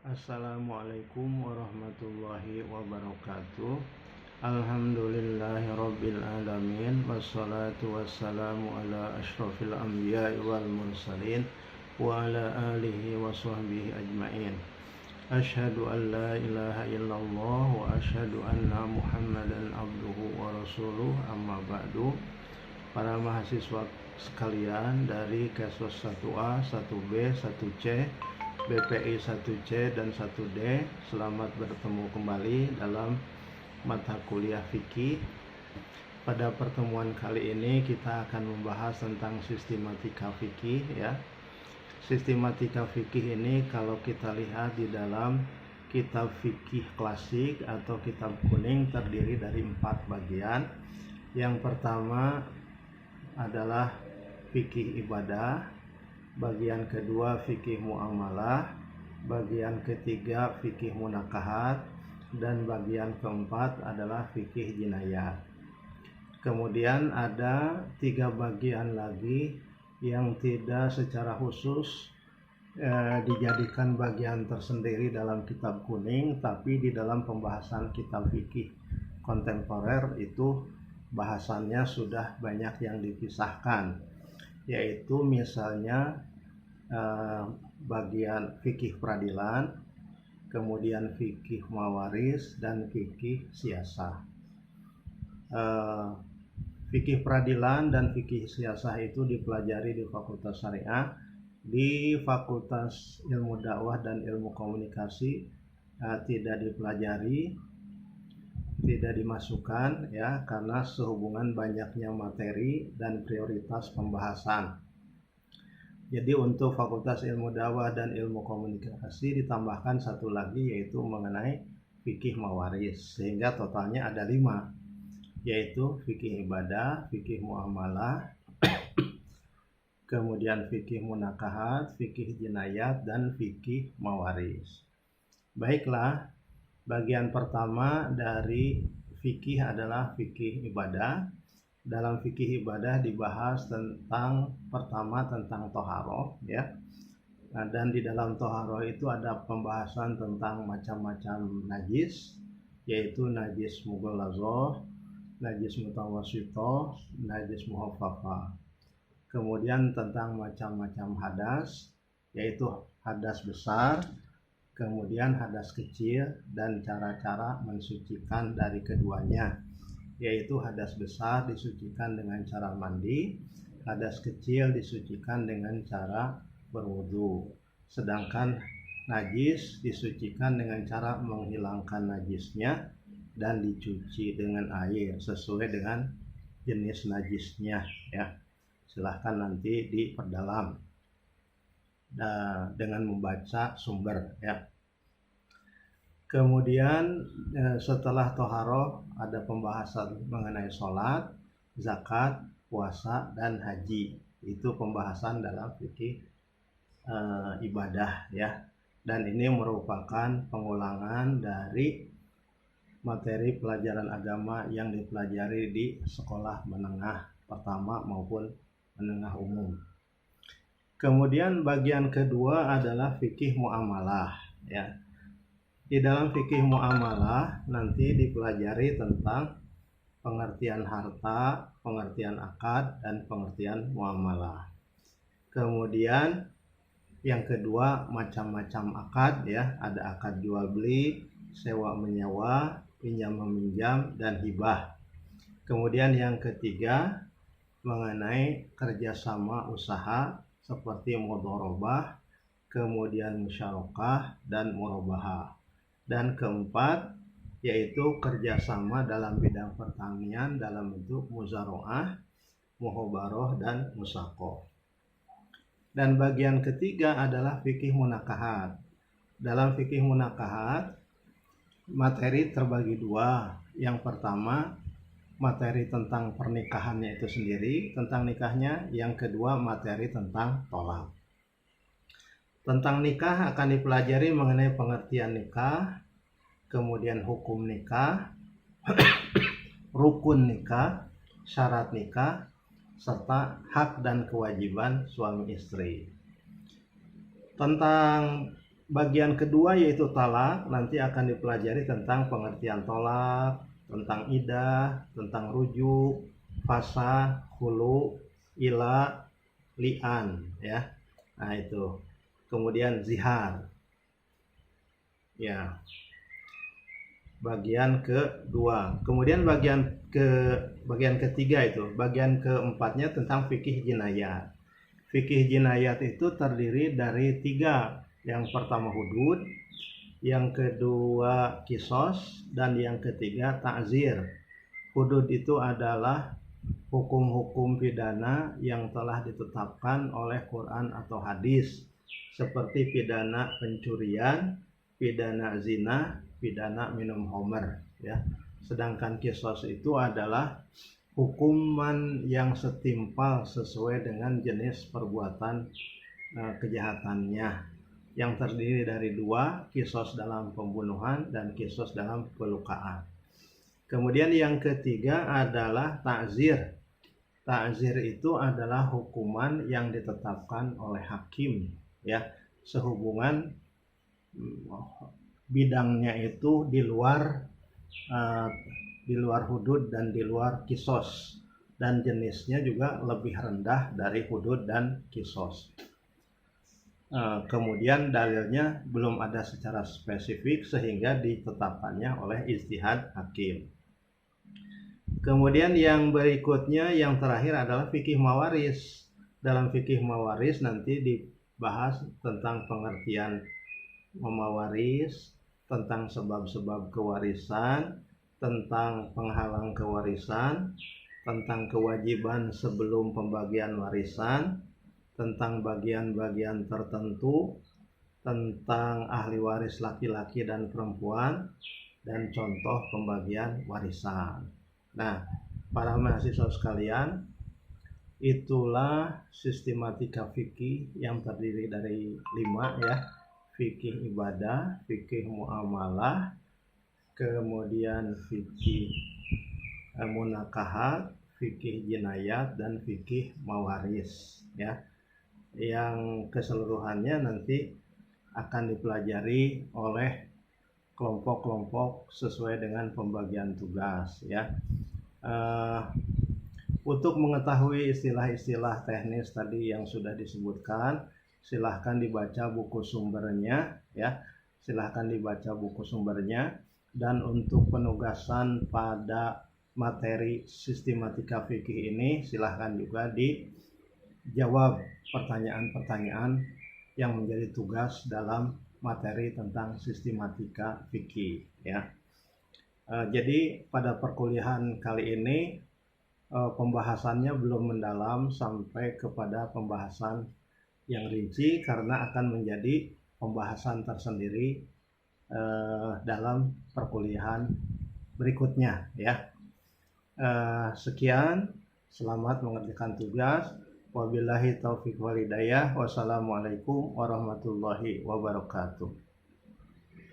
Assalamualaikum warahmatullahi wabarakatuh. Alhamdulillahirabbil alamin, wassalatu wassalamu ala asyrofil anbiya'i wal mursalin wa ala alihi wa sahbihi ajmain. Asyhadu an la ilaha illallah wa asyhadu anna Muhammadan abduhu wa rasuluh, amma ba'du. Para mahasiswa sekalian dari Kesos 1A, 1B, 1C, BPI 1C dan 1D, selamat bertemu kembali dalam mata kuliah fikih. Pada pertemuan kali ini kita akan membahas tentang sistematika fikih ya. Sistematika fikih ini kalau kita lihat di dalam kitab fikih klasik atau kitab kuning terdiri dari 4 bagian. Yang pertama adalah fikih ibadah, bagian kedua fikih muamalah, bagian ketiga fikih munakahat, dan bagian keempat adalah fikih jinayat. Kemudian ada 3 bagian lagi yang tidak secara khusus dijadikan bagian tersendiri dalam kitab kuning, tapi di dalam pembahasan kitab fikih kontemporer itu bahasannya sudah banyak yang dipisahkan, yaitu misalnya bagian fikih peradilan, kemudian fikih mawaris, dan fikih siasah. Fikih peradilan dan fikih siasah itu dipelajari di Fakultas Syariah. Di Fakultas Ilmu Dakwah dan Ilmu Komunikasi tidak dipelajari, tidak dimasukkan ya, karena sehubungan banyaknya materi dan prioritas pembahasan. Jadi untuk Fakultas Ilmu Dakwah dan Ilmu Komunikasi ditambahkan satu lagi, yaitu mengenai fikih mawaris, sehingga totalnya ada 5, yaitu fikih ibadah, fikih muamalah, kemudian fikih munakahat, fikih jinayat, dan fikih mawaris. Baiklah, bagian pertama dari fikih adalah fikih ibadah. Dalam fikih ibadah dibahas tentang pertama tentang toharoh ya. Dan di dalam toharoh itu ada pembahasan tentang macam-macam najis, yaitu najis mughallazoh, najis mutawassitoh, najis muhaffafah. Kemudian tentang macam-macam hadas, yaitu hadas besar, kemudian hadas kecil, dan cara-cara mensucikan dari keduanya, yaitu hadas besar disucikan dengan cara mandi, hadas kecil disucikan dengan cara berwudu, sedangkan najis disucikan dengan cara menghilangkan najisnya dan dicuci dengan air sesuai dengan jenis najisnya ya. Silahkan nanti diperdalam dengan membaca sumber ya. Kemudian setelah toharoh ada pembahasan mengenai sholat, zakat, puasa, dan haji. Itu pembahasan dalam fikih ibadah ya. Dan ini merupakan pengulangan dari materi pelajaran agama yang dipelajari di sekolah menengah pertama maupun menengah umum. Kemudian bagian kedua adalah fikih muamalah ya. Di dalam fikih muamalah nanti dipelajari tentang pengertian harta, pengertian akad, dan pengertian muamalah. Kemudian yang kedua macam-macam akad ya, ada akad jual beli, sewa menyewa, pinjam meminjam, dan hibah. Kemudian yang ketiga mengenai kerjasama usaha seperti mudharabah, kemudian musyarakah, dan murabahah. Dan keempat yaitu kerjasama dalam bidang pertanian dalam bentuk muzaroah, muhobaroh, dan musaqoh. Dan bagian ketiga adalah fikih munakahat. Dalam fikih munakahat materi terbagi 2. Yang pertama materi tentang pernikahannya itu sendiri, tentang nikahnya. Yang kedua materi tentang tolak. Tentang nikah akan dipelajari mengenai pengertian nikah, kemudian hukum nikah, rukun nikah, syarat nikah, serta hak dan kewajiban suami istri. Tentang bagian kedua yaitu talak, nanti akan dipelajari tentang pengertian tolak, tentang idah, tentang rujuk, fasah, khulu, ila, li'an ya. Nah itu. Kemudian zihar. Ya. Bagian kedua. Kemudian bagian ketiga itu, bagian keempatnya tentang fikih jinayat. Fikih jinayat itu terdiri dari 3. Yang pertama hudud, yang kedua kisos, dan yang ketiga ta'zir. Hudud itu adalah hukum-hukum pidana yang telah ditetapkan oleh Quran atau hadis, seperti pidana pencurian, pidana zina, pidana minum homer ya. Sedangkan kisos itu adalah hukuman yang setimpal sesuai dengan jenis perbuatan kejahatannya, yang terdiri dari 2, kisos dalam pembunuhan dan kisos dalam pelukaan. Kemudian yang ketiga adalah ta'zir. Ta'zir itu adalah hukuman yang ditetapkan oleh hakim ya, sehubungan bidangnya itu di luar hudud dan di luar kisos, dan jenisnya juga lebih rendah dari hudud dan kisos. Kemudian dalilnya belum ada secara spesifik sehingga ditetapkannya oleh ijtihad hakim. Kemudian yang berikutnya, yang terakhir adalah fikih mawaris. Dalam fikih mawaris nanti dibahas tentang pengertian memawaris, tentang sebab-sebab kewarisan, tentang penghalang kewarisan, tentang kewajiban sebelum pembagian warisan, tentang bagian-bagian tertentu, tentang ahli waris laki-laki dan perempuan, dan contoh pembagian warisan. Nah, para mahasiswa sekalian, itulah sistematika fikih yang terdiri dari 5 ya. Fikih ibadah, fikih muamalah, kemudian fikih munakahat, fikih jinayat, dan fikih mawaris ya. Yang keseluruhannya nanti akan dipelajari oleh kelompok-kelompok sesuai dengan pembagian tugas ya. Untuk mengetahui istilah-istilah teknis tadi yang sudah disebutkan, silahkan dibaca buku sumbernya ya. Silahkan dibaca buku sumbernya. Dan untuk penugasan pada materi sistematika fikih ini, silahkan juga dijawab pertanyaan-pertanyaan yang menjadi tugas dalam materi tentang sistematika fikih ya. Jadi pada perkuliahan kali ini pembahasannya belum mendalam sampai kepada pembahasan yang rinci, karena akan menjadi pembahasan tersendiri dalam perkuliahan berikutnya ya. Sekian, selamat mengerjakan tugas. Wabillahi taufiq wal hidayah. Wassalamualaikum warahmatullahi wabarakatuh.